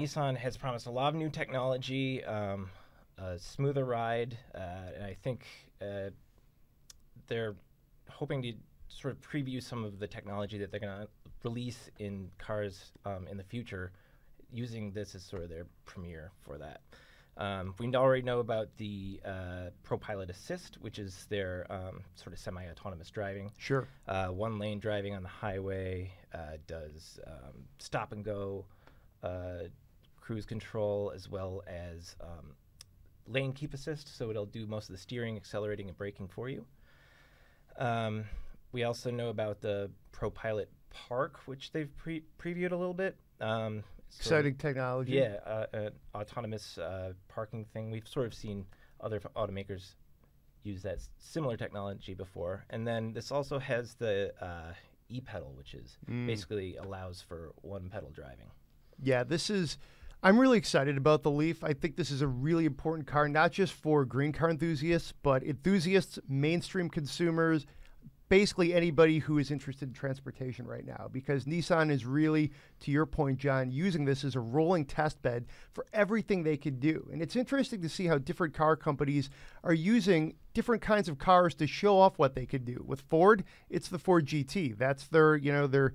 Nissan has promised a lot of new technology, a smoother ride, and I think they're hoping to sort of preview some of the technology that they're going to release in cars in the future, using this as sort of their premiere for that. We already know about the ProPilot Assist, which is their sort of semi-autonomous driving. Sure. One-lane driving on the highway, does stop and go, cruise control, as well as lane keep assist, so it'll do most of the steering, accelerating, and braking for you. We also know about the ProPilot Park, which they've previewed a little bit. Exciting technology. Yeah, an autonomous parking thing. We've sort of seen other automakers use that similar technology before. And then this also has the e-pedal, which is basically allows for one-pedal driving. Yeah, I'm really excited about the Leaf. I think this is a really important car, not just for green car enthusiasts, but enthusiasts, mainstream consumers, basically anybody who is interested in transportation right now, because Nissan is really, to your point, John, using this as a rolling test bed for everything they could do. And it's interesting to see how different car companies are using different kinds of cars to show off what they could do. With Ford, it's the Ford GT. That's their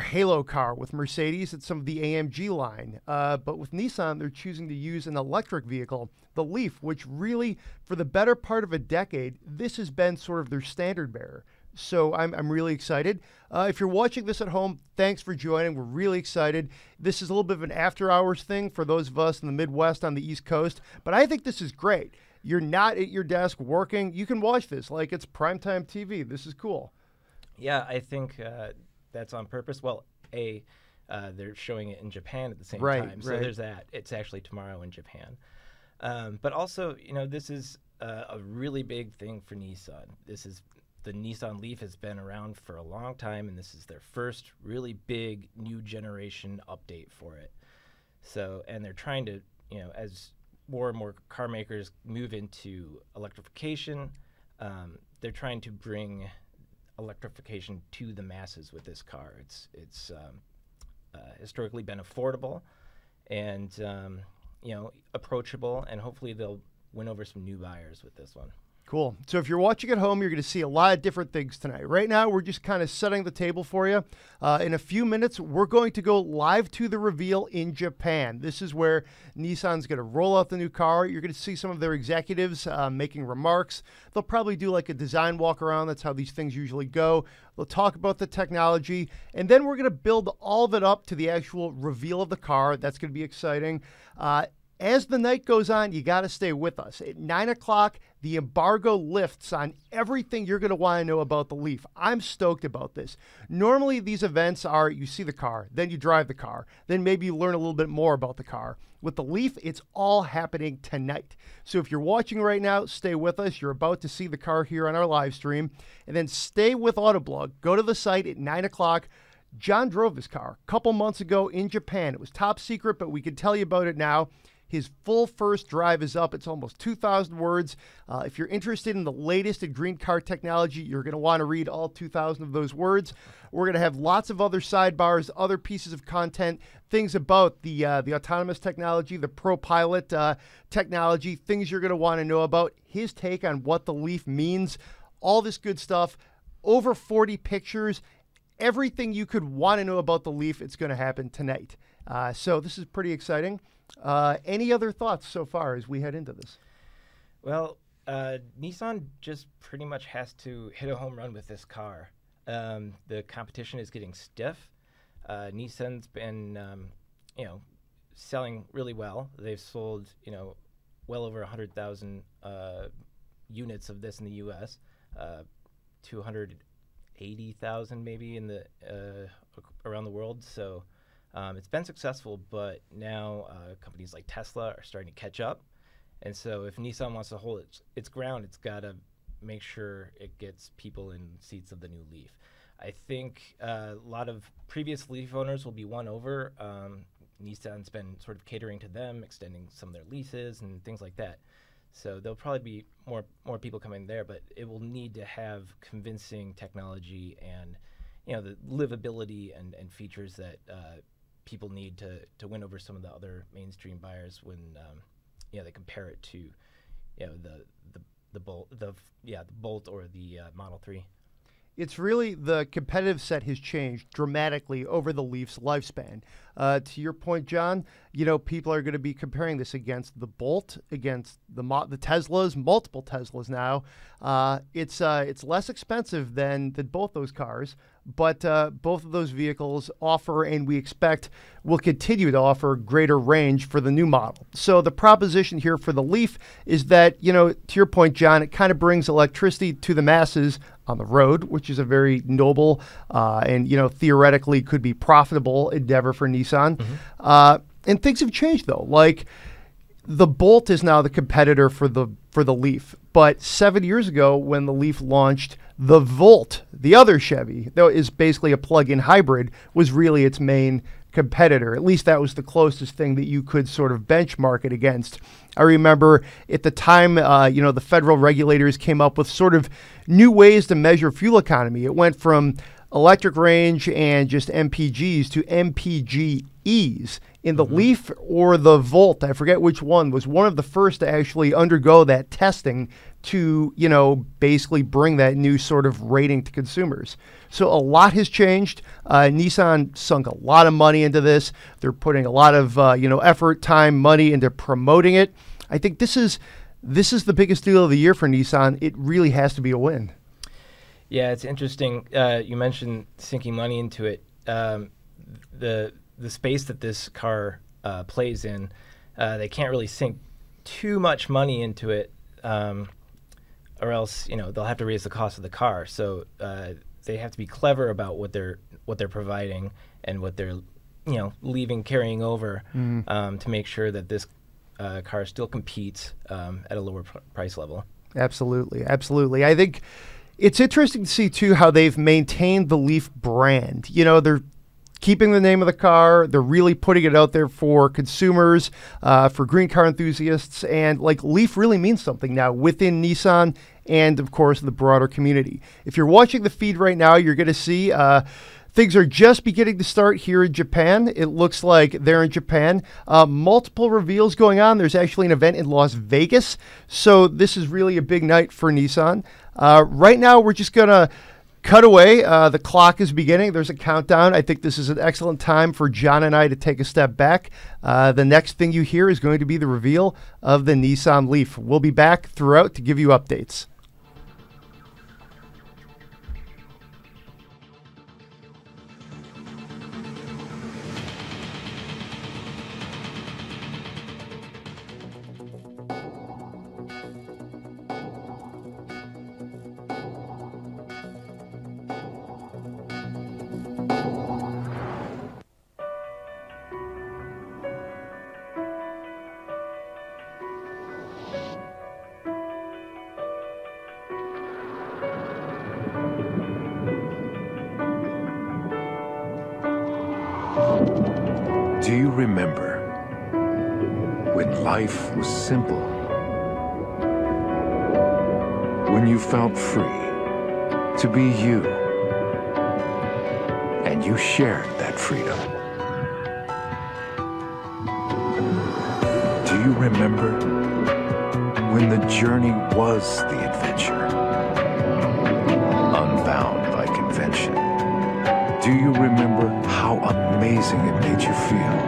Halo car. With Mercedes, it's some of the AMG line. But with Nissan, they're choosing to use an electric vehicle, the Leaf, which really, for the better part of a decade, this has been sort of their standard bearer. So I'm really excited. If you're watching this at home, thanks for joining. We're really excited. This is a little bit of an after-hours thing for those of us in the Midwest on the East Coast, but I think this is great. You're not at your desk working. You can watch this like it's primetime TV. This is cool. Yeah, I think that's on purpose. Well, they're showing it in Japan at the same time, so there's that. It's actually tomorrow in Japan. But also, this is a really big thing for Nissan. The Nissan Leaf has been around for a long time, and this is their first really big new generation update for it. So, and they're trying to, as more and more car makers move into electrification, they're trying to bring electrification to the masses with this car. It's historically been affordable and approachable, and hopefully they'll win over some new buyers with this one. Cool. So if you're watching at home, you're going to see a lot of different things tonight. Right now, we're just kind of setting the table for you. In a few minutes, we're going to go live to the reveal in Japan. This is where Nissan's going to roll out the new car. You're going to see some of their executives making remarks. They'll probably do like a design walk around. That's how these things usually go. They'll talk about the technology, and then we're going to build all of it up to the actual reveal of the car. That's going to be exciting. As the night goes on, you got to stay with us. At 9 o'clock, the embargo lifts on everything you're going to want to know about the Leaf. I'm stoked about this. Normally, these events are you see the car, then you drive the car, then maybe you learn a little bit more about the car. With the Leaf, it's all happening tonight. So if you're watching right now, stay with us. You're about to see the car here on our live stream. And then stay with Autoblog. Go to the site at 9 o'clock. John drove this car a couple months ago in Japan. It was top secret, but we can tell you about it now. His full first drive is up. It's almost 2,000 words. If you're interested in the latest in green car technology, you're going to want to read all 2,000 of those words. We're going to have lots of other sidebars, other pieces of content, things about the autonomous technology, the ProPilot technology, things you're going to want to know about, his take on what the Leaf means, all this good stuff. Over 40 pictures, everything you could want to know about the Leaf, it's going to happen tonight. So this is pretty exciting. Any other thoughts so far as we head into this? Well, Nissan just pretty much has to hit a home run with this car. The competition is getting stiff. Nissan's been, selling really well. They've sold, well over 100,000 units of this in the U.S., 280,000 maybe in the around the world. So it's been successful, but now companies like Tesla are starting to catch up. And so if Nissan wants to hold its ground, it's got to make sure it gets people in seats of the new Leaf. I think a lot of previous Leaf owners will be won over. Nissan's been sort of catering to them, extending some of their leases and things like that. So there'll probably be more people coming there, but it will need to have convincing technology and the livability and features that people need to win over some of the other mainstream buyers when they compare it to the Bolt or the Model 3. It's really the competitive set has changed dramatically over the Leaf's lifespan. To your point, John, people are going to be comparing this against the Bolt, against the Teslas, multiple Teslas now. It's less expensive than both those cars, but both of those vehicles offer, and we expect will continue to offer, greater range for the new model. So the proposition here for the Leaf is that, to your point, John, it kind of brings electricity to the masses on the road, which is a very noble and theoretically could be profitable endeavor for Nissan. Mm-hmm. And things have changed though. Like the Bolt is now the competitor for the Leaf, but 7 years ago when the Leaf launched, the Volt, the other Chevy, though is basically a plug-in hybrid, was really its main competitor. At least that was the closest thing that you could sort of benchmark it against. I remember at the time, the federal regulators came up with sort of new ways to measure fuel economy. It went from electric range and just MPGs to MPGEs. In the Leaf or the Volt, I forget which one, was one of the first to actually undergo that testing to, basically bring that new sort of rating to consumers. So a lot has changed. Nissan sunk a lot of money into this. They're putting a lot of, effort, time, money into promoting it. I think this is the biggest deal of the year for Nissan. It really has to be a win. Yeah, it's interesting. You mentioned sinking money into it. The space that this car plays in, they can't really sink too much money into it, or else they'll have to raise the cost of the car. So they have to be clever about what they're providing and what they're carrying over to make sure that this car still competes at a lower price level. Absolutely. I think it's interesting to see too how they've maintained the Leaf brand. They're keeping the name of the car. They're really putting it out there for consumers, for green car enthusiasts, and Leaf really means something now within Nissan and of course the broader community. If you're watching the feed right now, you're going to see things are just beginning to start here in Japan. It looks like they're in Japan. Multiple reveals going on. There's actually an event in Las Vegas. So this is really a big night for Nissan. Right now, we're just going to cut away. The clock is beginning. There's a countdown. I think this is an excellent time for John and I to take a step back. The next thing you hear is going to be the reveal of the Nissan Leaf. We'll be back throughout to give you updates. Do you remember when life was simple? When you felt free to be you, and you shared that freedom? Do you remember when the journey was the adventure, unbound by convention? Do you remember how amazing it made you feel?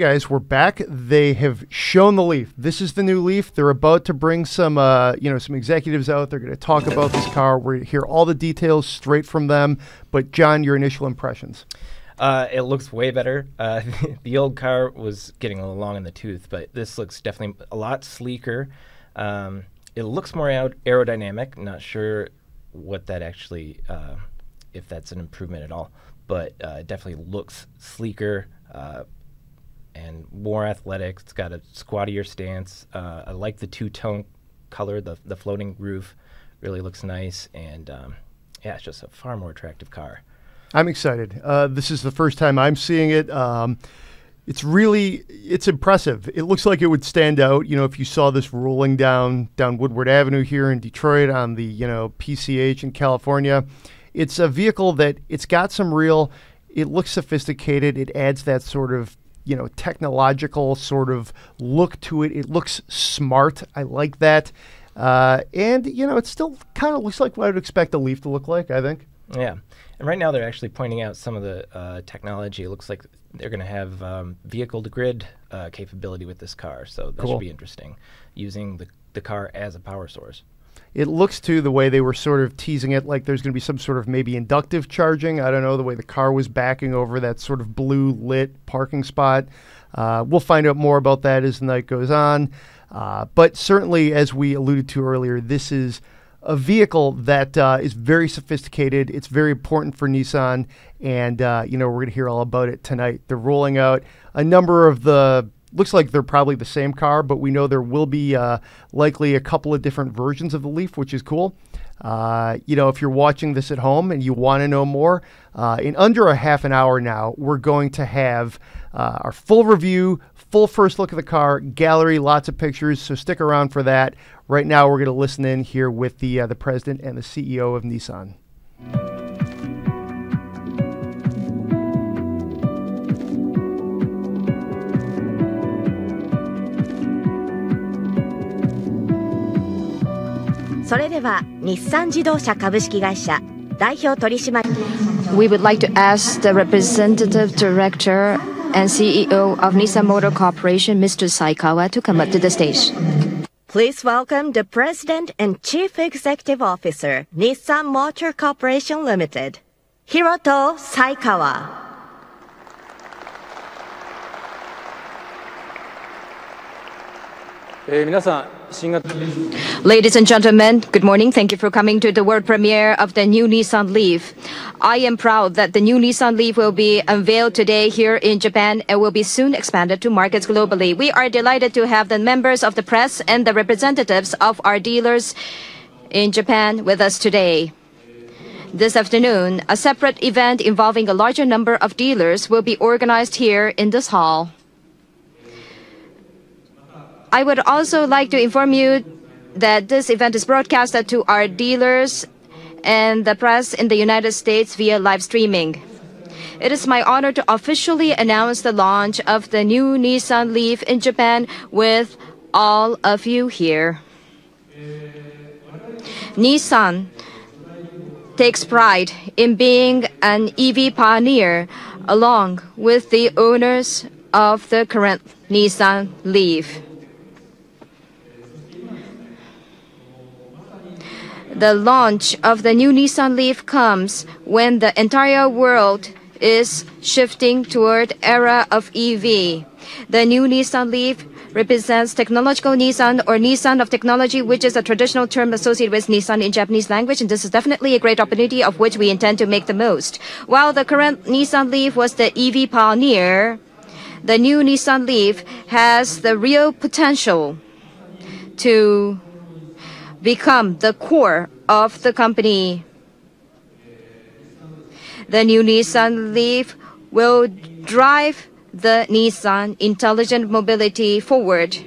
guys, we're back. They have shown the Leaf. This is the new Leaf. They're about to bring some, some executives out. They're going to talk about this car. We're going to hear all the details straight from them. But John, your initial impressions? It looks way better. The old car was getting a little long in the tooth, but this looks definitely a lot sleeker. It looks more aerodynamic. Not sure what that actually, if that's an improvement at all, but it definitely looks sleeker and more athletic. It's got a squattier stance. I like the two-tone color. The floating roof really looks nice, and yeah, it's just a far more attractive car. I'm excited. This is the first time I'm seeing it. It's impressive. It looks like it would stand out, if you saw this rolling down Woodward Avenue here in Detroit on the, PCH in California. It's a vehicle that it's got some real, it looks sophisticated. It adds that sort of, technological sort of look to it. It looks smart. I like that. And, it still kind of looks like what I would expect a Leaf to look like, I think. Yeah. And right now they're actually pointing out some of the technology. It looks like they're going to have vehicle-to-grid capability with this car. So that should be interesting, using the car as a power source. It looks, too, the way they were sort of teasing it, like there's going to be some sort of maybe inductive charging. I don't know, the way the car was backing over that sort of blue-lit parking spot. We'll find out more about that as the night goes on. But certainly, as we alluded to earlier, this is a vehicle that is very sophisticated. It's very important for Nissan, and we're going to hear all about it tonight. They're rolling out a number of looks like they're probably the same car, but we know there will be likely a couple of different versions of the Leaf, which is cool. If you're watching this at home and you want to know more, in under a half an hour now, we're going to have our full review, full first look at the car, gallery, lots of pictures, so stick around for that. Right now, we're going to listen in here with the president and the CEO of Nissan. We would like to ask the representative director and CEO of Nissan Motor Corporation, Mr. Saikawa, to come up to the stage. Please welcome the President and Chief Executive Officer, Nissan Motor Corporation Limited, Hiroto Saikawa. Ladies and gentlemen, good morning. Thank you for coming to the world premiere of the new Nissan Leaf. I am proud that the new Nissan Leaf will be unveiled today here in Japan and will be soon expanded to markets globally. We are delighted to have the members of the press and the representatives of our dealers in Japan with us today. This afternoon, a separate event involving a larger number of dealers will be organized here in this hall. I would also like to inform you that this event is broadcasted to our dealers and the press in the United States via live streaming. It is my honor to officially announce the launch of the new Nissan Leaf in Japan with all of you here. Nissan takes pride in being an EV pioneer along with the owners of the current Nissan Leaf. The launch of the new Nissan Leaf comes when the entire world is shifting toward era of EV. The new Nissan Leaf represents technological Nissan, or Nissan of technology, which is a traditional term associated with Nissan in Japanese language, and this is definitely a great opportunity of which we intend to make the most. While the current Nissan Leaf was the EV pioneer, the new Nissan Leaf has the real potential to become the core of the company. The new Nissan Leaf will drive the Nissan intelligent mobility forward.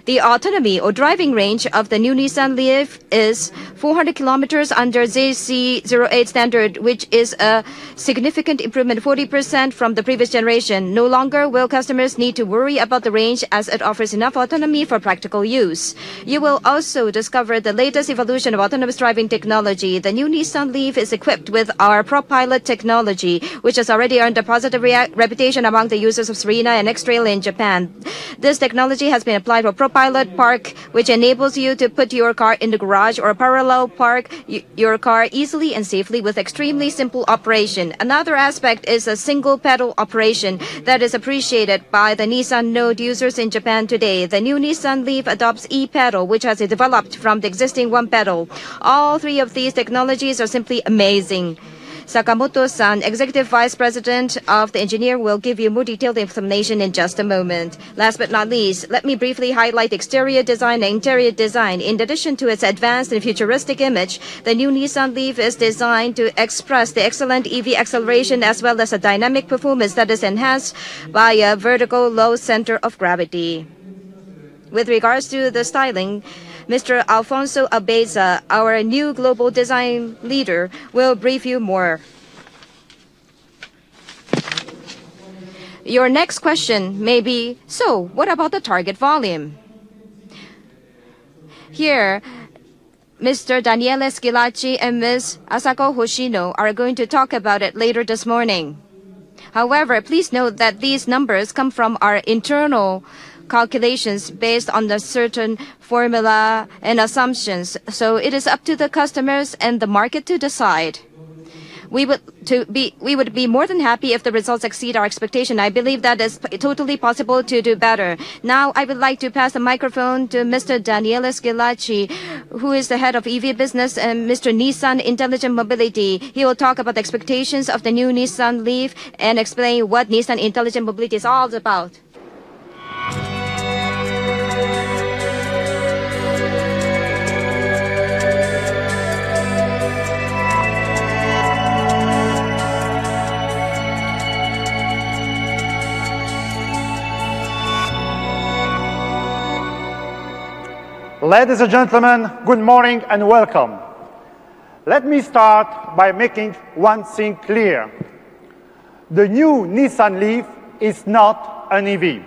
The autonomy or driving range of the new Nissan Leaf is 400 kilometers under JC08 standard, which is a significant improvement, 40% from the previous generation. No longer will customers need to worry about the range as it offers enough autonomy for practical use. You will also discover the latest evolution of autonomous driving technology. The new Nissan Leaf is equipped with our ProPilot technology, which has already earned a positive reputation among the users of Serena and X-Trail in Japan. This technology has been applied for ProPilot Park, which enables you to put your car in the garage or parallel park your car easily and safely with extremely simple operation. Another aspect is a single pedal operation that is appreciated by the Nissan Note users in Japan today. The new Nissan Leaf adopts e-pedal, which has developed from the existing one pedal. All three of these technologies are simply amazing. Sakamoto-san, Executive Vice President of the Engineer, will give you more detailed information in just a moment. Last but not least, let me briefly highlight exterior design and interior design. In addition to its advanced and futuristic image, the new Nissan Leaf is designed to express the excellent EV acceleration as well as a dynamic performance that is enhanced by a vertical low center of gravity. With regards to the styling, Mr. Alfonso Abeza, our new global design leader, will brief you more. Your next question may be, so what about the target volume? Here, Mr. Daniele Schilacci and Ms. Asako Hoshino are going to talk about it later this morning. However, please note that these numbers come from our internal calculations based on a certain formula and assumptions. So it is up to the customers and the market to decide. We would be more than happy if the results exceed our expectation. I believe that is totally possible to do better. Now I would like to pass the microphone to Mr. Daniele Schilacci, who is the head of EV business, and Mr. Nissan Intelligent Mobility. He will talk about the expectations of the new Nissan Leaf and explain what Nissan Intelligent Mobility is all about. Ladies and gentlemen, good morning and welcome. Let me start by making one thing clear. The new Nissan Leaf is not an EV.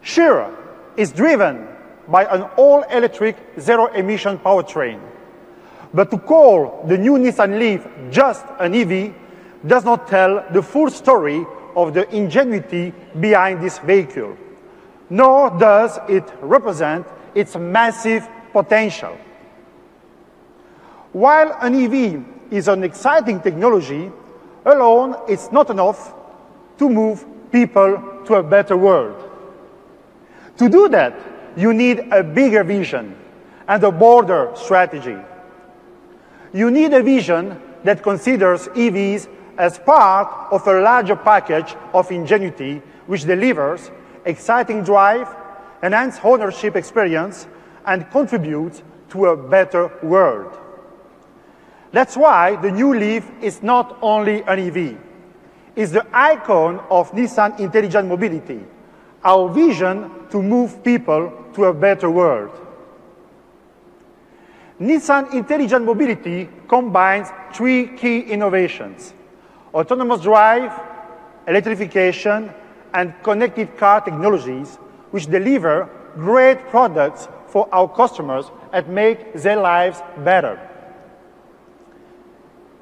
Sure, it's driven by an all-electric, zero-emission powertrain. But to call the new Nissan Leaf just an EV does not tell the full story of the ingenuity behind this vehicle, nor does it represent its massive potential. While an EV is an exciting technology, alone it's not enough to move people to a better world. To do that, you need a bigger vision and a broader strategy. You need a vision that considers EVs as part of a larger package of ingenuity which delivers exciting drive, enhanced ownership experience, and contributes to a better world. That's why the new Leaf is not only an EV. It's the icon of Nissan Intelligent Mobility, our vision to move people to a better world. Nissan Intelligent Mobility combines three key innovations: autonomous drive, electrification, and connected car technologies, which deliver great products for our customers and make their lives better.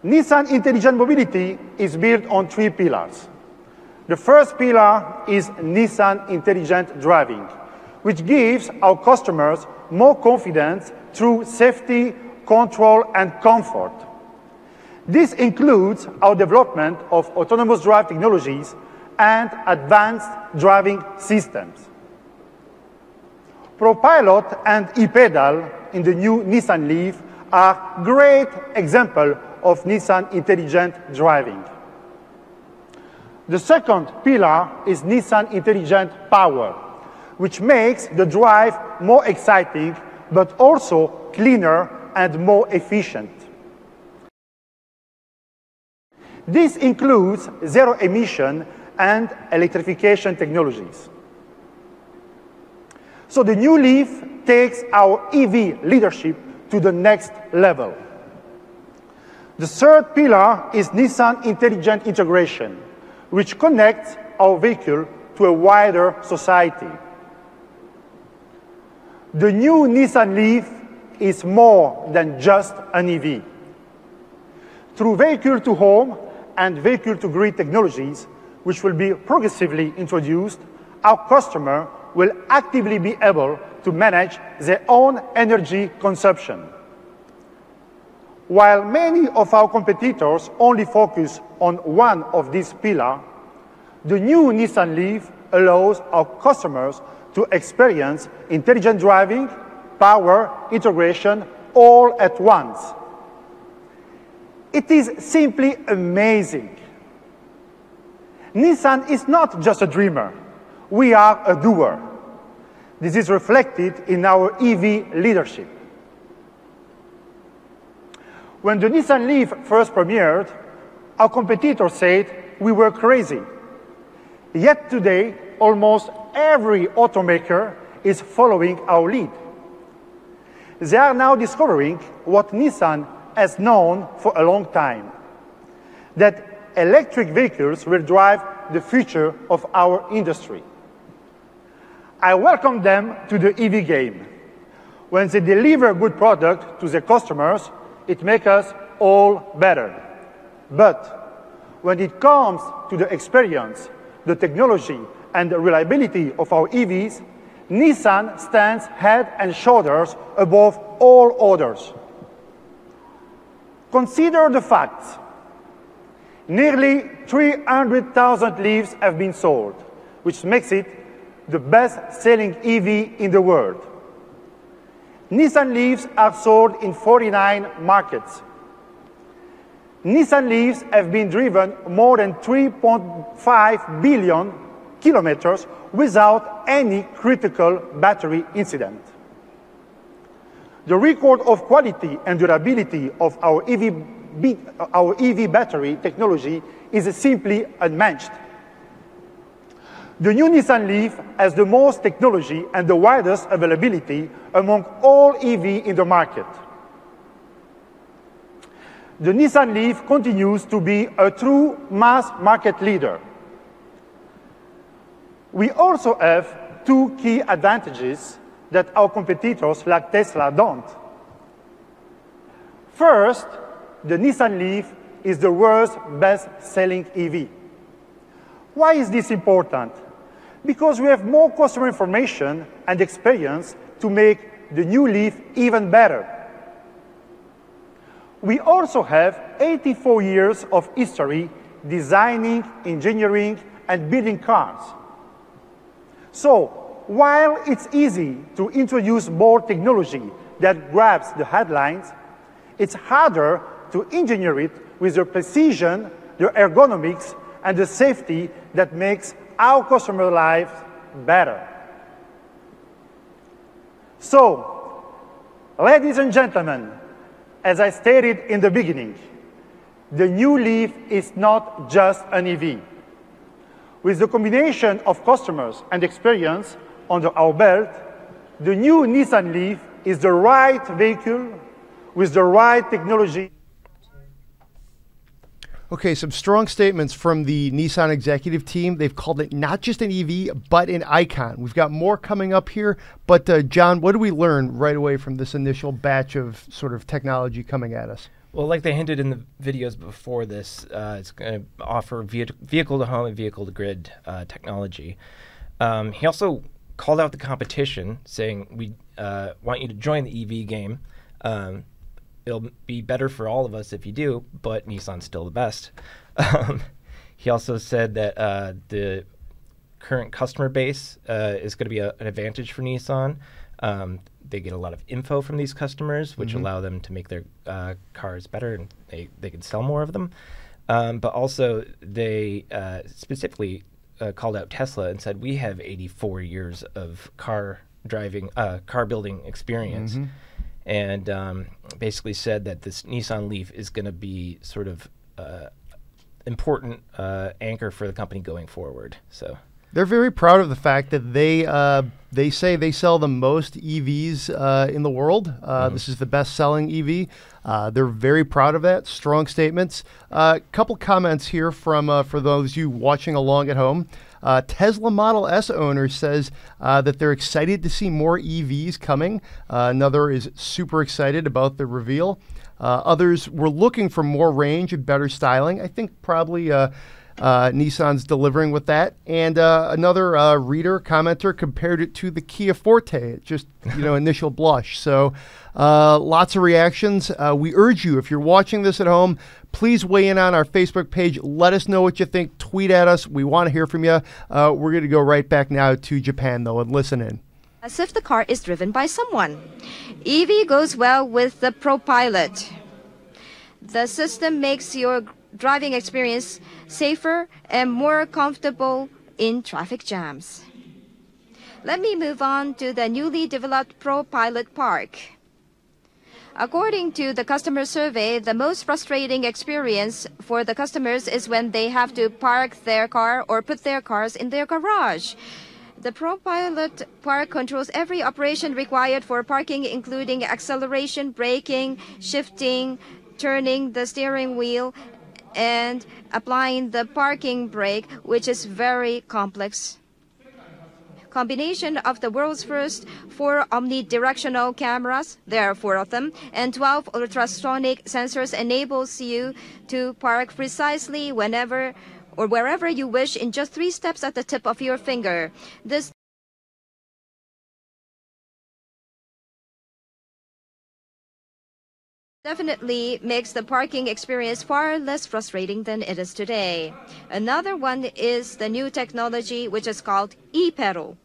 Nissan Intelligent Mobility is built on three pillars. The first pillar is Nissan Intelligent Driving, which gives our customers more confidence through safety, control, and comfort. This includes our development of autonomous drive technologies and advanced driving systems. ProPilot and e-pedal in the new Nissan Leaf are great examples of Nissan Intelligent Driving. The second pillar is Nissan Intelligent Power, which makes the drive more exciting but also cleaner and more efficient. This includes zero-emission and electrification technologies. So the new Leaf takes our EV leadership to the next level. The third pillar is Nissan Intelligent Integration, which connects our vehicle to a wider society. The new Nissan Leaf is more than just an EV. Through vehicle-to-home and vehicle-to-grid technologies, which will be progressively introduced, our customer will actively be able to manage their own energy consumption. While many of our competitors only focus on one of these pillars, the new Nissan Leaf allows our customers to experience intelligent driving, power, integration, all at once. It is simply amazing. Nissan is not just a dreamer. We are a doer. This is reflected in our EV leadership. When the Nissan Leaf first premiered, our competitors said we were crazy. Yet today, almost every automaker is following our lead. They are now discovering what Nissan has known for a long time, that electric vehicles will drive the future of our industry. I welcome them to the EV game. When they deliver a good product to their customers, it makes us all better. But when it comes to the experience, the technology, and the reliability of our EVs, Nissan stands head and shoulders above all others. Consider the facts. Nearly 300,000 Leafs have been sold, which makes it the best-selling EV in the world. Nissan Leafs are sold in 49 markets. Nissan Leafs have been driven more than 3.5 billion kilometers without any critical battery incident. The record of quality and durability of our EV battery technology is simply unmatched. The new Nissan Leaf has the most technology and the widest availability among all EV in the market. The Nissan Leaf continues to be a true mass market leader. We also have two key advantages that our competitors like Tesla don't. First, the Nissan Leaf is the world's best-selling EV. Why is this important? Because we have more customer information and experience to make the new Leaf even better. We also have 84 years of history designing, engineering, and building cars. So, while it's easy to introduce more technology that grabs the headlines, it's harder to engineer it with the precision, the ergonomics, and the safety that makes our customer lives better. So, ladies and gentlemen, as I stated in the beginning, the new Leaf is not just an EV. With the combination of customers and experience under our belt, the new Nissan Leaf is the right vehicle with the right technology. Okay, some strong statements from the Nissan executive team. They've called it not just an EV, but an icon. We've got more coming up here. But John, what do we learn right away from this initial batch of sort of technology coming at us? Well, like they hinted in the videos before this, it's going to offer vehicle-to-home and vehicle-to-grid technology. He also called out the competition, saying, we want you to join the EV game. It'll be better for all of us if you do, but Nissan's still the best. He also said that the current customer base is going to be an advantage for Nissan. They get a lot of info from these customers, which allow them to make their cars better, and they can sell more of them. But also, they specifically called out Tesla and said, we have 84 years of car building experience. And basically said that this Nissan Leaf is going to be sort of important anchor for the company going forward. So They're very proud of the fact that they say they sell the most EVs in the world. This is the best-selling EV. They're very proud of that. Strong statements. Couple comments here from for those of you watching along at home. Tesla Model S owner says that they're excited to see more EVs coming. Another is super excited about the reveal. Others were looking for more range and better styling. I think probably Nissan's delivering with that. And another commenter compared it to the Kia Forte, just initial blush. So lots of reactions. We urge you, if you're watching this at home, please weigh in on our Facebook page. Let us know what you think. Tweet at us. We want to hear from you. We're going to go right back now to Japan, though, and listen in. As if the car is driven by someone. EV goes well with the ProPilot. The system makes your driving experience safer and more comfortable in traffic jams. Let me move on to the newly developed ProPilot Park. According to the customer survey, the most frustrating experience for the customers is when they have to park their car or put their cars in their garage. The ProPilot Park controls every operation required for parking, including acceleration, braking, shifting, turning the steering wheel, and applying the parking brake, which is very complex. Combination of the world's first 4 omnidirectional cameras, there are 4 of them, and 12 ultrasonic sensors enables you to park precisely whenever or wherever you wish in just 3 steps at the tip of your finger. This definitely makes the parking experience far less frustrating than it is today. Another one is the new technology which is called e-pedal.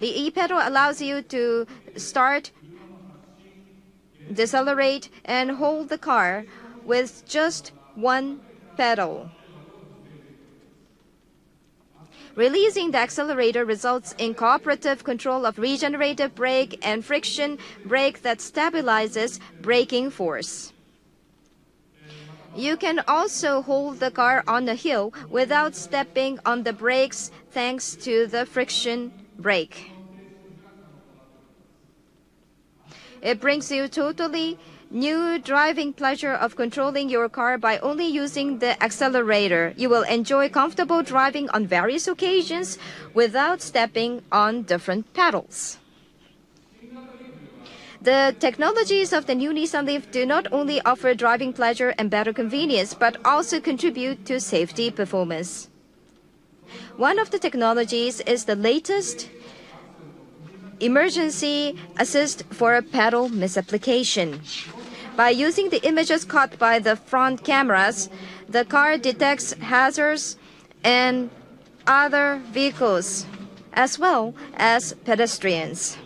The e-pedal allows you to start, decelerate, and hold the car with just one pedal. Releasing the accelerator results in cooperative control of regenerative brake and friction brake that stabilizes braking force. You can also hold the car on a hill without stepping on the brakes thanks to the friction brake. It brings you totally new driving pleasure of controlling your car by only using the accelerator. You will enjoy comfortable driving on various occasions without stepping on different pedals. The technologies of the new Nissan Leaf do not only offer driving pleasure and better convenience, but also contribute to safety performance. One of the technologies is the latest emergency assist for pedal misapplication. By using the images caught by the front cameras, the car detects hazards and other vehicles, as well as pedestrians.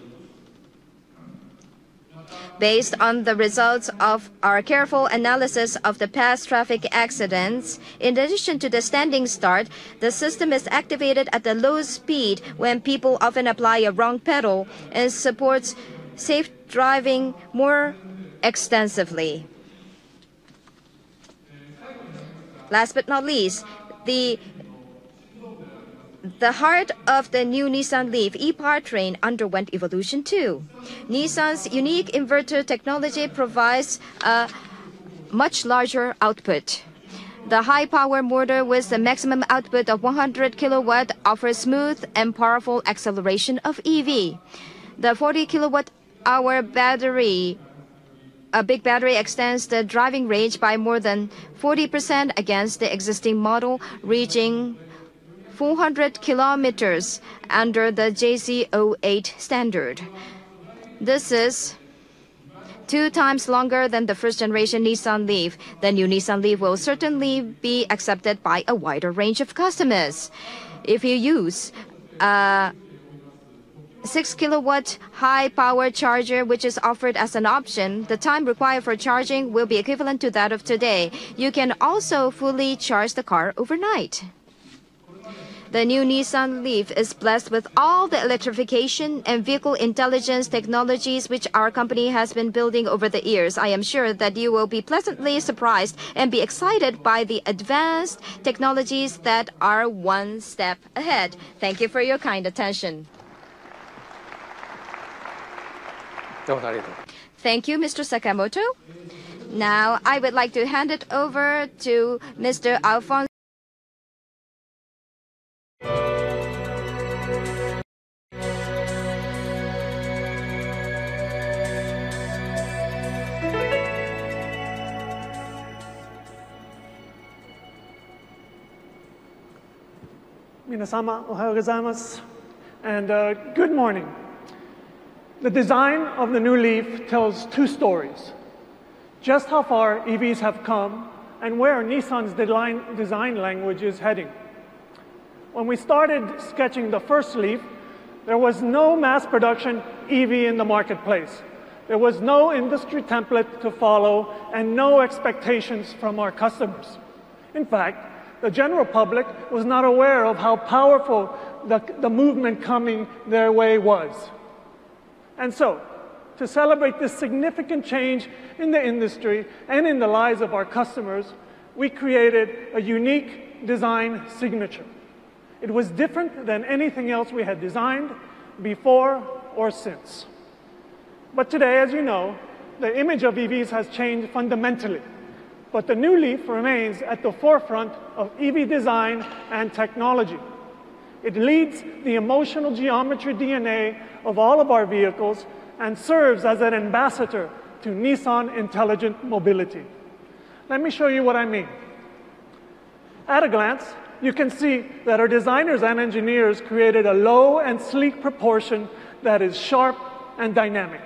Based on the results of our careful analysis of the past traffic accidents, in addition to the standing start, the system is activated at a low speed when people often apply a wrong pedal and supports safe driving more extensively. Last but not least, the heart of the new Nissan Leaf e-powertrain underwent evolution too. Nissan's unique inverter technology provides a much larger output. The high-power motor with a maximum output of 100 kilowatt offers smooth and powerful acceleration of EV. The 40 kilowatt-hour battery, a big battery, extends the driving range by more than 40% against the existing model, reaching 400 kilometers under the JC08 standard. This is 2 times longer than the first generation Nissan Leaf. The new Nissan Leaf will certainly be accepted by a wider range of customers. If you use a 6 kilowatt high power charger, which is offered as an option, the time required for charging will be equivalent to that of today. You can also fully charge the car overnight. The new Nissan Leaf is blessed with all the electrification and vehicle intelligence technologies which our company has been building over the years. I am sure that you will be pleasantly surprised and be excited by the advanced technologies that are one step ahead. Thank you for your kind attention. Thank you, Mr. Sakamoto. Now, I would like to hand it over to Mr. Alphonse. Minasama, ohayou gozaimasu, and good morning. The design of the new Leaf tells two stories. Just how far EVs have come and where Nissan's design language is heading. When we started sketching the first Leaf, there was no mass production EV in the marketplace. There was no industry template to follow and no expectations from our customers. In fact, the general public was not aware of how powerful the movement coming their way was. And so, to celebrate this significant change in the industry and in the lives of our customers, we created a unique design signature. It was different than anything else we had designed before or since. But today, as you know, the image of EVs has changed fundamentally. But the new Leaf remains at the forefront of EV design and technology. It leads the emotional geometry DNA of all of our vehicles and serves as an ambassador to Nissan Intelligent Mobility. Let me show you what I mean. At a glance, you can see that our designers and engineers created a low and sleek proportion that is sharp and dynamic.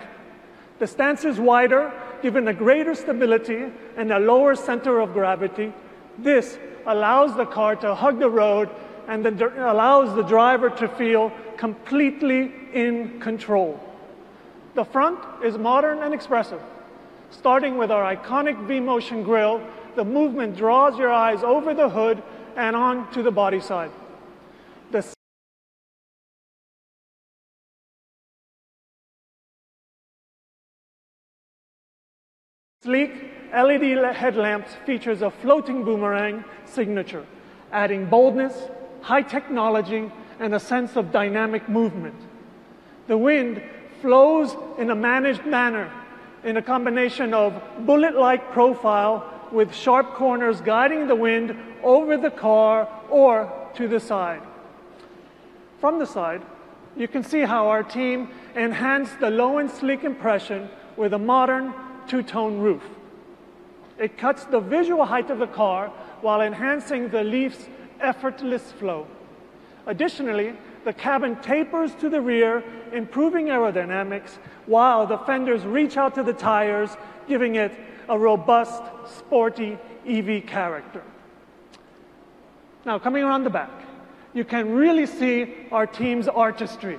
The stance is wider, given a greater stability and a lower center of gravity. This allows the car to hug the road and allows the driver to feel completely in control. The front is modern and expressive. Starting with our iconic V-Motion grille, the movement draws your eyes over the hood and on to the body side. The sleek LED headlamps features a floating boomerang signature, adding boldness, high technology, and a sense of dynamic movement. The wind flows in a managed manner in a combination of bullet-like profile with sharp corners guiding the wind over the car or to the side. From the side, you can see how our team enhanced the low and sleek impression with a modern two-tone roof. It cuts the visual height of the car while enhancing the Leaf's effortless flow. Additionally, the cabin tapers to the rear, improving aerodynamics, while the fenders reach out to the tires, giving it a robust, sporty EV character. Now, coming around the back, you can really see our team's artistry.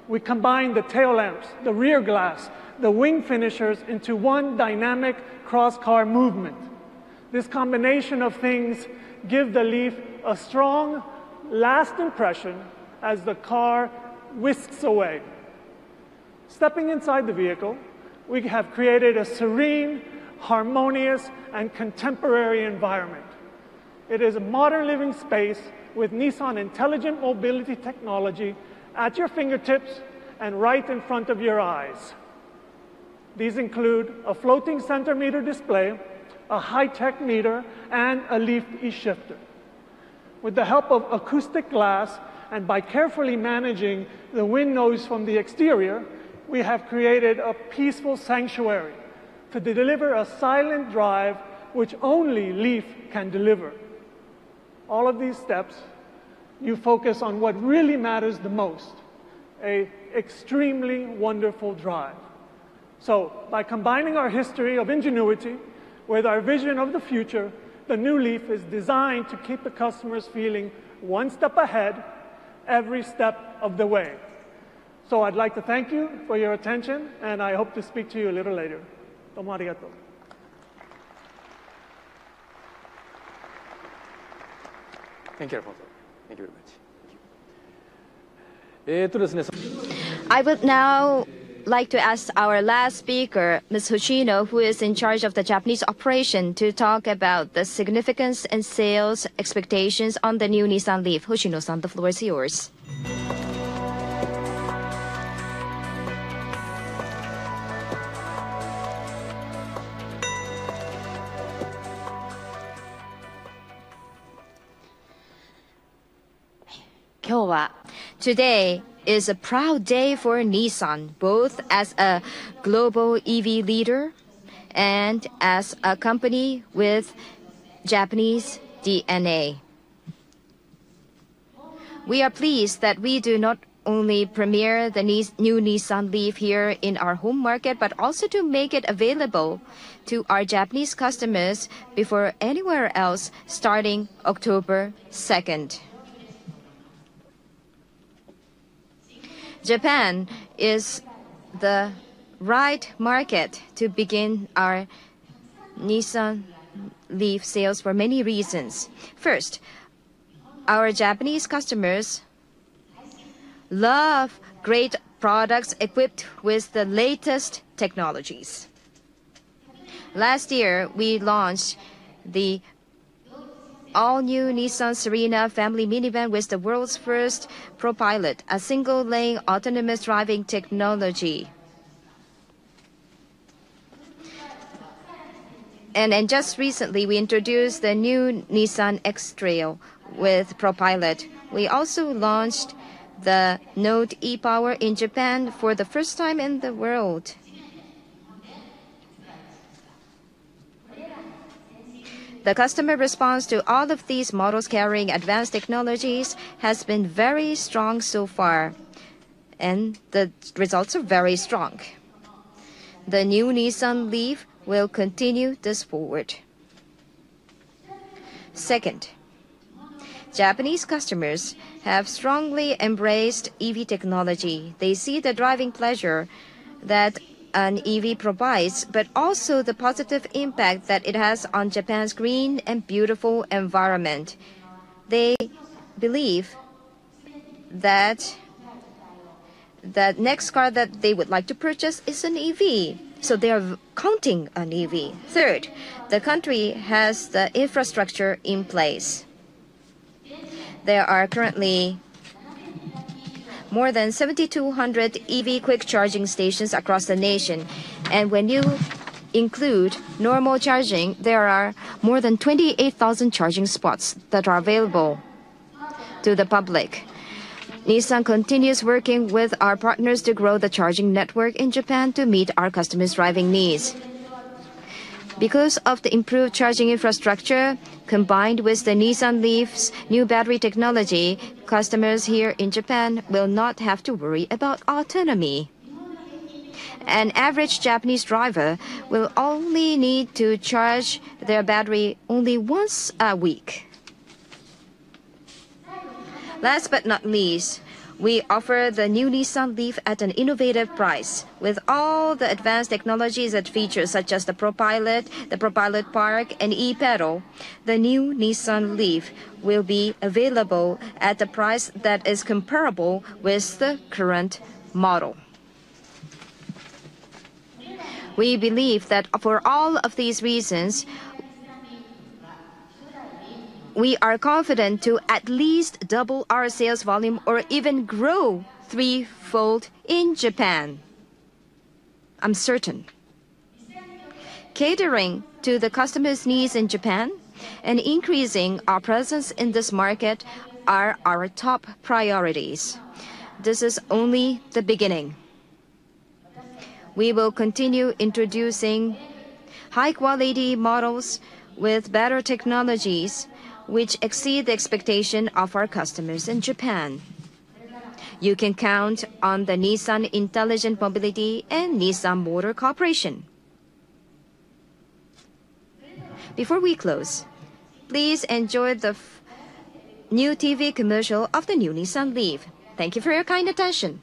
We combined the tail lamps, the rear glass, the wing finishers into one dynamic cross-car movement. This combination of things give the Leaf a strong, last impression as the car whisks away. Stepping inside the vehicle, we have created a serene, harmonious, and contemporary environment. It is a modern living space with Nissan Intelligent Mobility technology at your fingertips and right in front of your eyes. These include a floating center meter display, a high-tech meter, and a Leaf e-shifter. With the help of acoustic glass and by carefully managing the wind noise from the exterior, we have created a peaceful sanctuary to deliver a silent drive which only Leaf can deliver. All of these steps, you focus on what really matters the most, an extremely wonderful drive. So, by combining our history of ingenuity with our vision of the future, the new Leaf is designed to keep the customers feeling one step ahead every step of the way. So I'd like to thank you for your attention, and I hope to speak to you a little later. Domo arigatou. Thank you, Alfonso. Thank you very much. I would now like to ask our last speaker, Ms. Hoshino, who is in charge of the Japanese operation, to talk about the significance and sales expectations on the new Nissan Leaf. Hoshino-san, the floor is yours. Today is a proud day for Nissan, both as a global EV leader and as a company with Japanese DNA. We are pleased that we do not only premiere the new Nissan Leaf here in our home market, but also to make it available to our Japanese customers before anywhere else starting October 2nd. Japan is the right market to begin our Nissan Leaf sales for many reasons. First, our Japanese customers love great products equipped with the latest technologies. Last year, we launched the all-new Nissan Serena family minivan with the world's first ProPilot, a single-lane autonomous driving technology. And just recently, we introduced the new Nissan X-Trail with ProPilot. We also launched the Note e-Power in Japan for the first time in the world. The customer response to all of these models carrying advanced technologies has been very strong so far, and the results are very strong. The new Nissan Leaf will continue this forward. Second, Japanese customers have strongly embraced EV technology. They see the driving pleasure that an EV provides, but also the positive impact that it has on Japan's green and beautiful environment. They believe that the next car that they would like to purchase is an EV, so they are counting on EV. Third, the country has the infrastructure in place. There are currently more than 7,200 EV quick charging stations across the nation. And when you include normal charging, there are more than 28,000 charging spots that are available to the public. Nissan continues working with our partners to grow the charging network in Japan to meet our customers' driving needs. Because of the improved charging infrastructure, combined with the Nissan Leaf's new battery technology, customers here in Japan will not have to worry about autonomy. An average Japanese driver will only need to charge their battery only once a week. Last but not least, we offer the new Nissan Leaf at an innovative price. With all the advanced technologies and features such as the ProPilot, the ProPilot Park, and e-pedal, the new Nissan Leaf will be available at a price that is comparable with the current model. We believe that for all of these reasons, we are confident to at least double our sales volume or even grow threefold in Japan. I'm certain. Catering to the customers' needs in Japan and increasing our presence in this market are our top priorities. This is only the beginning. We will continue introducing high-quality models with better technologies which exceed the expectation of our customers in Japan. You can count on the Nissan Intelligent Mobility and Nissan Motor Corporation. Before we close, please enjoy the new TV commercial of the new Nissan Leaf. Thank you for your kind attention.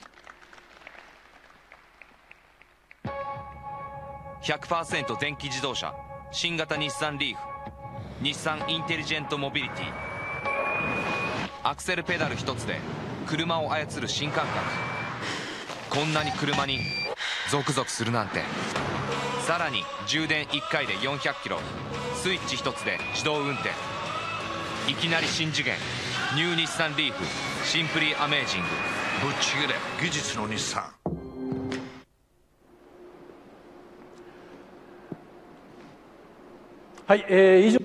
100% 電気自動車新型日産リーフ日産インテリジェントモビリティアクセルペダル一つで車を操る新感覚。こんなに車にゾクゾクするなんて。さらに充電1回で400キロ、スイッチ1つで自動運転。いきなり新次元、ニュー日産リーフ、シンプリーアメージング。ぶっちぎれ、技術の日産。はい、以上。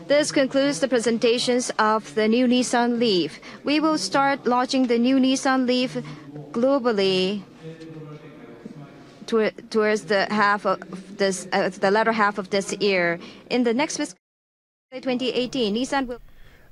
This concludes the presentations of the new Nissan Leaf. We will start launching the new Nissan Leaf globally towards the latter half of this year. In the next fiscal year, 2018, Nissan will.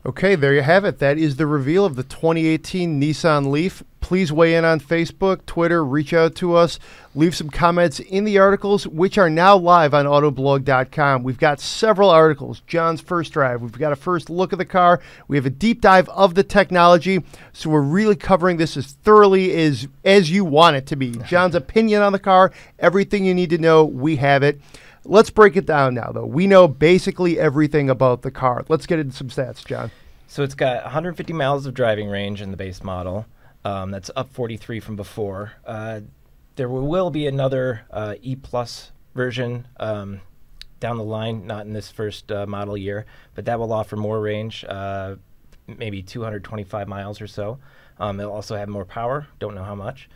Okay, there you have it. That is the reveal of the 2018 Nissan Leaf. Please weigh in on Facebook, Twitter, reach out to us, leave some comments in the articles, which are now live on Autoblog.com. We've got several articles. John's first drive. We've got a first look at the car. We have a deep dive of the technology. So we're really covering this as thoroughly as you want it to be. John's opinion on the car, everything you need to know, we have it. Let's break it down now, though. We know basically everything about the car. Let's get into some stats, John. So it's got 150 miles of driving range in the base model. That's up 43 from before. There will be another E-Plus version down the line, not in this first model year, but that will offer more range, maybe 225 miles or so. It'll also have more power. Don't know how much.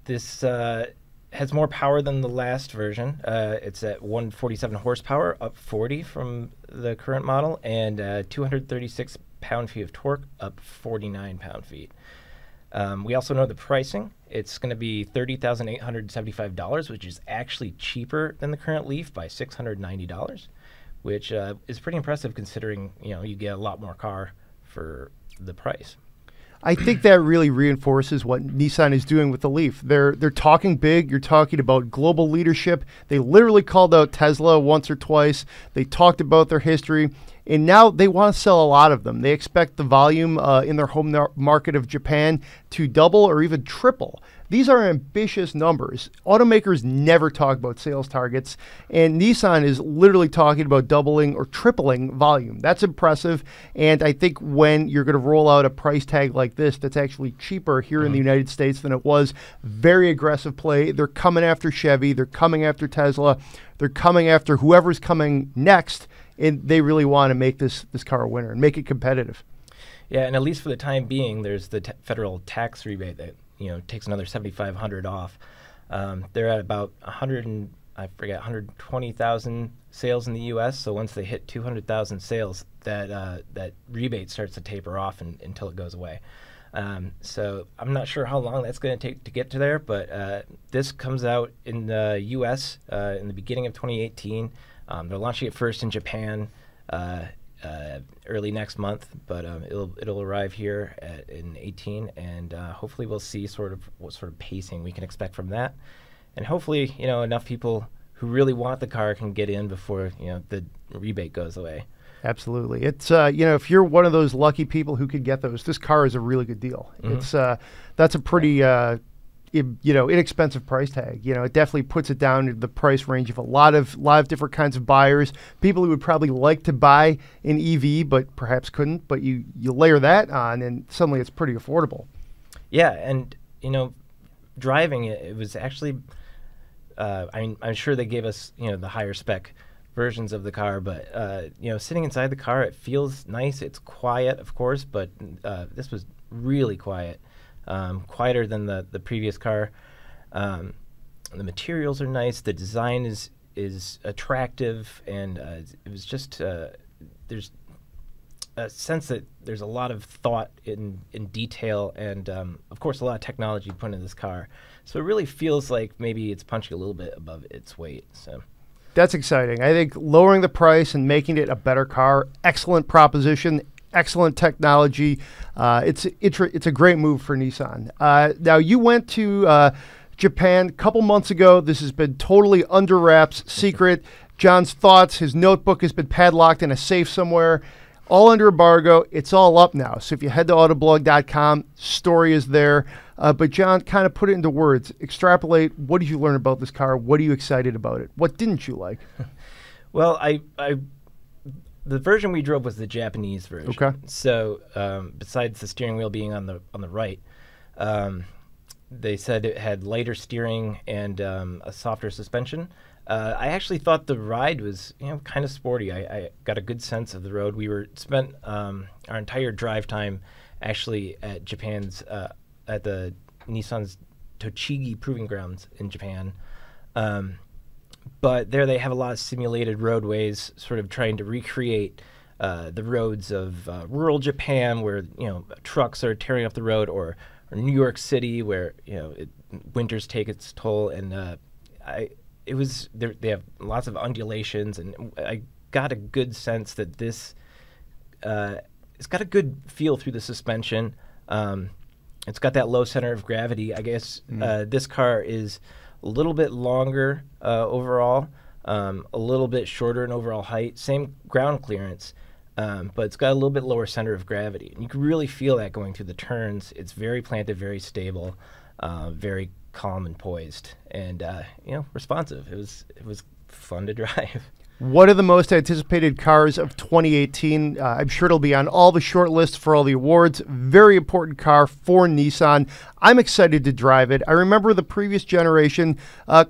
This has more power than the last version. It's at 147 horsepower, up 40 from the current model, and 236 pound-feet of torque, up 49 pound-feet. We also know the pricing. It's going to be $30,875, which is actually cheaper than the current Leaf by $690, which is pretty impressive considering you get a lot more car for the price. I think that really reinforces what Nissan is doing with the Leaf. They're talking big. You're talking about global leadership. They literally called out Tesla once or twice. They talked about their history, and now they want to sell a lot of them. They expect the volume in their home market of Japan to double or even triple. These are ambitious numbers. Automakers never talk about sales targets, and Nissan is literally talking about doubling or tripling volume. That's impressive, and I think when you're going to roll out a price tag like this that's actually cheaper here in the United States than it was, very aggressive play. They're coming after Chevy. They're coming after Tesla. They're coming after whoever's coming next, and they really want to make this car a winner and make it competitive. Yeah, and at least for the time being, there's the federal tax rebate that takes another $7,500 off. They're at about 120,000 sales in the U.S. So once they hit 200,000 sales, that rebate starts to taper off until it goes away. So I'm not sure how long that's going to take to get to there, but this comes out in the U.S. In the beginning of 2018. They're launching it first in Japan early next month, but it'll arrive here in 18, and hopefully we'll see what sort of pacing we can expect from that, and hopefully enough people who really want the car can get in before the rebate goes away. Absolutely. It's if you're one of those lucky people who could get those, this car is a really good deal. It's that's a pretty inexpensive price tag. It definitely puts it down to the price range of a lot of different kinds of buyers, people who would probably like to buy an EV but perhaps couldn't, but you layer that on and suddenly it's pretty affordable. Yeah, and driving it was actually I'm sure they gave us the higher spec versions of the car, but sitting inside the car, it feels nice. It's quiet, of course, but this was really quiet. Quieter than the previous car. The materials are nice. The design is attractive, and it was just there's a sense that there's a lot of thought in detail, and of course a lot of technology put into this car. So it really feels like maybe it's punching a little bit above its weight. So that's exciting. I think lowering the price and making it a better car, excellent proposition. Excellent technology. It's a great move for Nissan. Now, you went to Japan a couple months ago. This has been totally under wraps, secret. John's thoughts, his notebook has been padlocked in a safe somewhere, all under embargo. It's all up now. So if you head to autoblog.com, story is there. But John, kind of put it into words. Extrapolate. What did you learn about this car? What are you excited about it? What didn't you like? Well, the version we drove was the Japanese version. Okay. So besides the steering wheel being on the right, they said it had lighter steering and a softer suspension. I actually thought the ride was kind of sporty. I got a good sense of the road. We spent our entire drive time actually at Japan's at the Nissan's Tochigi Proving Grounds in Japan. But there they have a lot of simulated roadways, sort of trying to recreate the roads of rural Japan, where trucks are tearing up the road, or New York City, where winters take its toll. And they have lots of undulations, and I got a good sense that this it's got a good feel through the suspension. It's got that low center of gravity. I guess this car is a little bit longer overall, a little bit shorter in overall height, same ground clearance, but it's got a little bit lower center of gravity. And you can really feel that going through the turns. It's very planted, very stable, very calm and poised, and responsive. It was fun to drive. One of the most anticipated cars of 2018. I'm sure it'll be on all the short lists for all the awards. Very important car for Nissan. I'm excited to drive it. I remember the previous generation,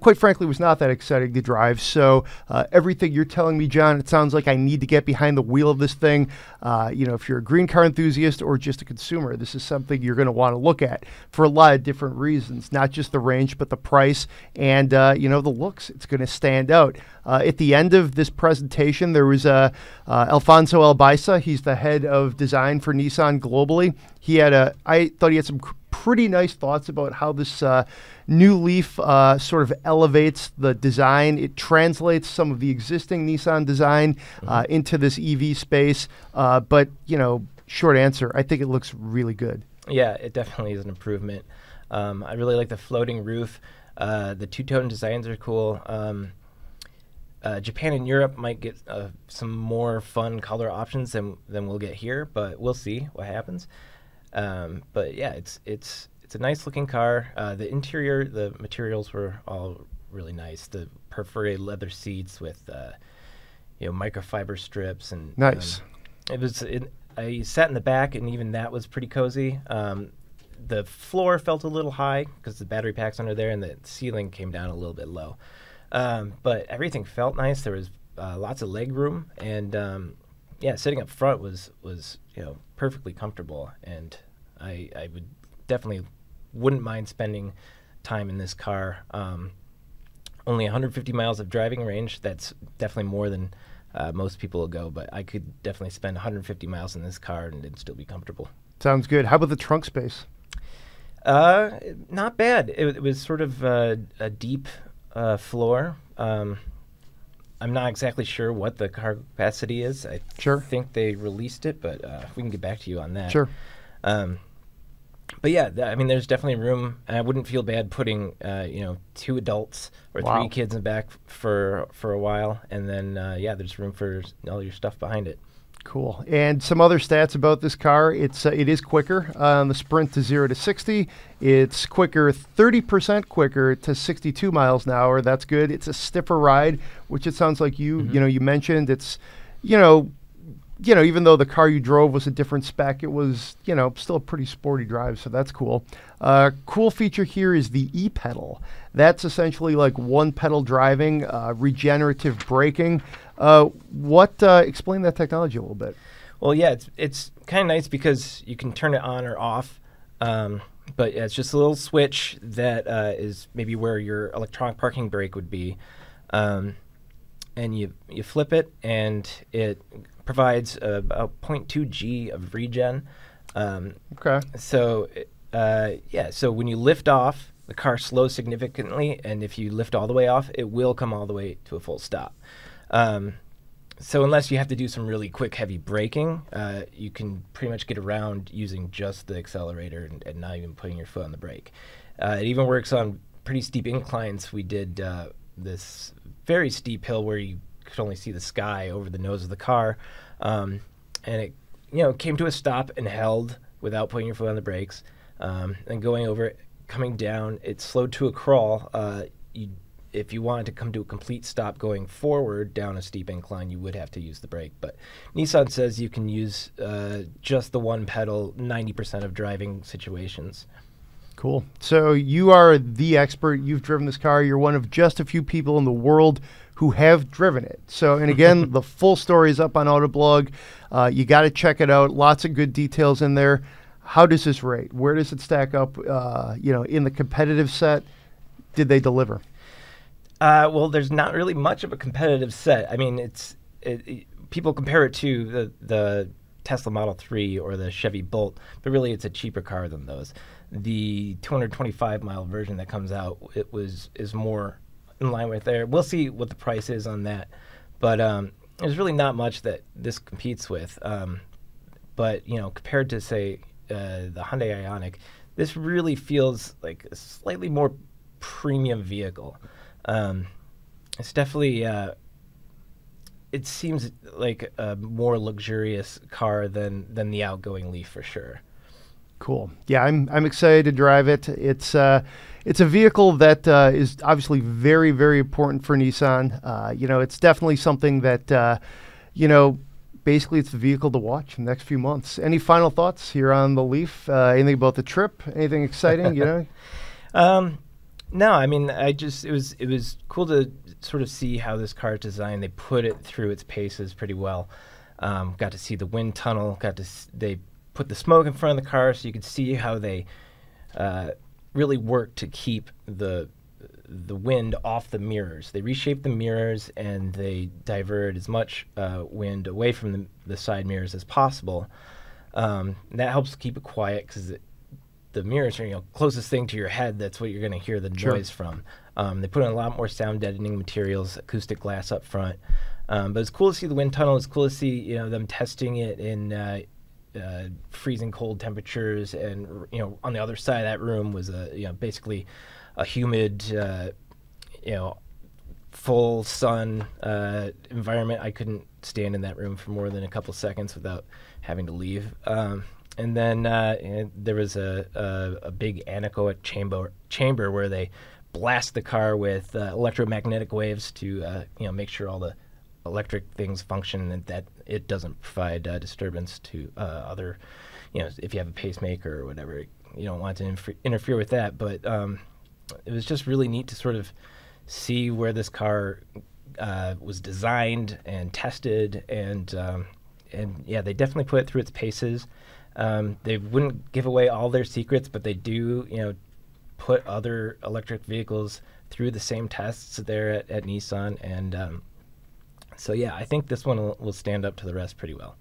quite frankly, was not that exciting to drive. So everything you're telling me, John, it sounds like I need to get behind the wheel of this thing. If you're a green car enthusiast or just a consumer, this is something you're going to want to look at for a lot of different reasons, not just the range, but the price and, the looks. It's going to stand out. At the end of this presentation, there was Alfonso Albaisa. He's the head of design for Nissan globally. I thought he had some pretty nice thoughts about how this new Leaf sort of elevates the design. It translates some of the existing Nissan design into this EV space. But short answer, I think it looks really good. Yeah, it definitely is an improvement. I really like the floating roof. The two-tone designs are cool. Japan and Europe might get some more fun color options than we'll get here, but we'll see what happens. But yeah, it's a nice looking car. The interior, the materials were all really nice. The perforated leather seats with microfiber strips and nice. I sat in the back, and even that was pretty cozy. The floor felt a little high because the battery pack's under there, and the ceiling came down a little bit low. But everything felt nice. There was lots of leg room, and sitting up front was perfectly comfortable. And I wouldn't mind spending time in this car. Only 150 miles of driving range. That's definitely more than most people will go, but I could definitely spend 150 miles in this car and it'd still be comfortable. Sounds good. How about the trunk space? Not bad. It was sort of a deep floor. I'm not exactly sure what the car capacity is. I think they released it, but we can get back to you on that. Sure. But yeah, there's definitely room, and I wouldn't feel bad putting, 2 adults or 3 kids in the back for a while, and then there's room for all your stuff behind it. Cool. And some other stats about this car. It is quicker on the sprint to 0 to 60. It's quicker, 30% quicker to 62 miles an hour. That's good. It's a stiffer ride, which it sounds like you mentioned. It's, even though the car you drove was a different spec, it was, still a pretty sporty drive, so that's cool. Cool feature here is the e-pedal. That's essentially like one-pedal driving, regenerative braking. Explain that technology a little bit. Well, yeah, it's kind of nice because you can turn it on or off, but it's just a little switch that is maybe where your electronic parking brake would be, and you flip it, and it provides about 0.2 G of regen. Okay. So, so when you lift off, the car slows significantly, and if you lift all the way off, it will come all the way to a full stop. So unless you have to do some really quick, heavy braking, you can pretty much get around using just the accelerator and not even putting your foot on the brake. It even works on pretty steep inclines. We did this very steep hill where you could only see the sky over the nose of the car, and it came to a stop and held without putting your foot on the brakes. And going over it, coming down, it slowed to a crawl. You if you wanted to come to a complete stop going forward down a steep incline, you would have to use the brake. But Nissan says you can use just the one pedal 90% of driving situations. Cool. So you are the expert. You've driven this car. You're one of just a few people in the world who have driven it. So, and again, the full story is up on Autoblog. You got to check it out. Lots of good details in there. How does this rate? Where does it stack up? In the competitive set, did they deliver? Well, there's not really much of a competitive set. I mean, people compare it to the Tesla Model 3 or the Chevy Bolt, but really it's a cheaper car than those. The 225-mile version that comes out, is more in line with there. We'll see what the price is on that, but there's really not much that this competes with. But compared to say the Hyundai Ioniq, this really feels like a slightly more premium vehicle. It's definitely it seems like a more luxurious car than the outgoing Leaf for sure. Cool. Yeah, I'm excited to drive it. It's a vehicle that is obviously very, very important for Nissan. It's definitely something that basically it's the vehicle to watch in the next few months. Any final thoughts here on the Leaf? Anything about the trip? Anything exciting? No, I mean, it was cool to sort of see how this car is designed. They put it through its paces pretty well. Got to see the wind tunnel. They put the smoke in front of the car, so you could see how they really worked to keep the wind off the mirrors. They reshaped the mirrors and they divert as much wind away from the side mirrors as possible. That helps keep it quiet because the mirrors are closest thing to your head. That's what you're going to hear the noise from. They put in a lot more sound deadening materials, acoustic glass up front. But it's cool to see the wind tunnel. It's cool to see them testing it in freezing cold temperatures, and on the other side of that room was basically a humid full sun environment. I couldn't stand in that room for more than a couple seconds without having to leave. And then there was a big anechoic chamber where they blast the car with electromagnetic waves to make sure all the electric things function and that it doesn't provide disturbance to other, if you have a pacemaker or whatever, you don't want to interfere with that. But it was just really neat to sort of see where this car was designed and tested, and yeah, they definitely put it through its paces. They wouldn't give away all their secrets, but they do, put other electric vehicles through the same tests there at Nissan, and so yeah, I think this one will stand up to the rest pretty well.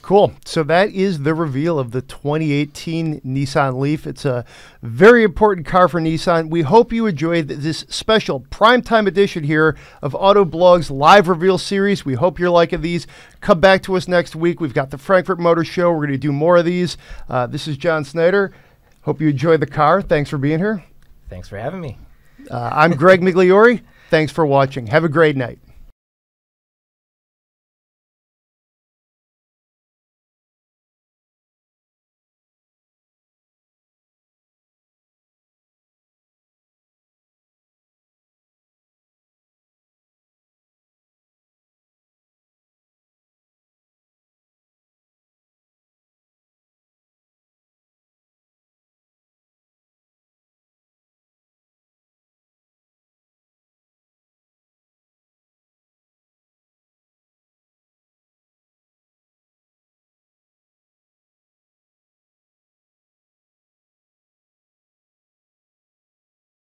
Cool. So that is the reveal of the 2018 Nissan Leaf. It's a very important car for Nissan. We hope you enjoyed this special primetime edition here of Autoblog's live reveal series. We hope you're liking these. Come back to us next week. We've got the Frankfurt Motor Show. We're going to do more of these. This is John Synder. Hope you enjoyed the car. Thanks for being here. Thanks for having me. I'm Greg Migliore. Thanks for watching. Have a great night.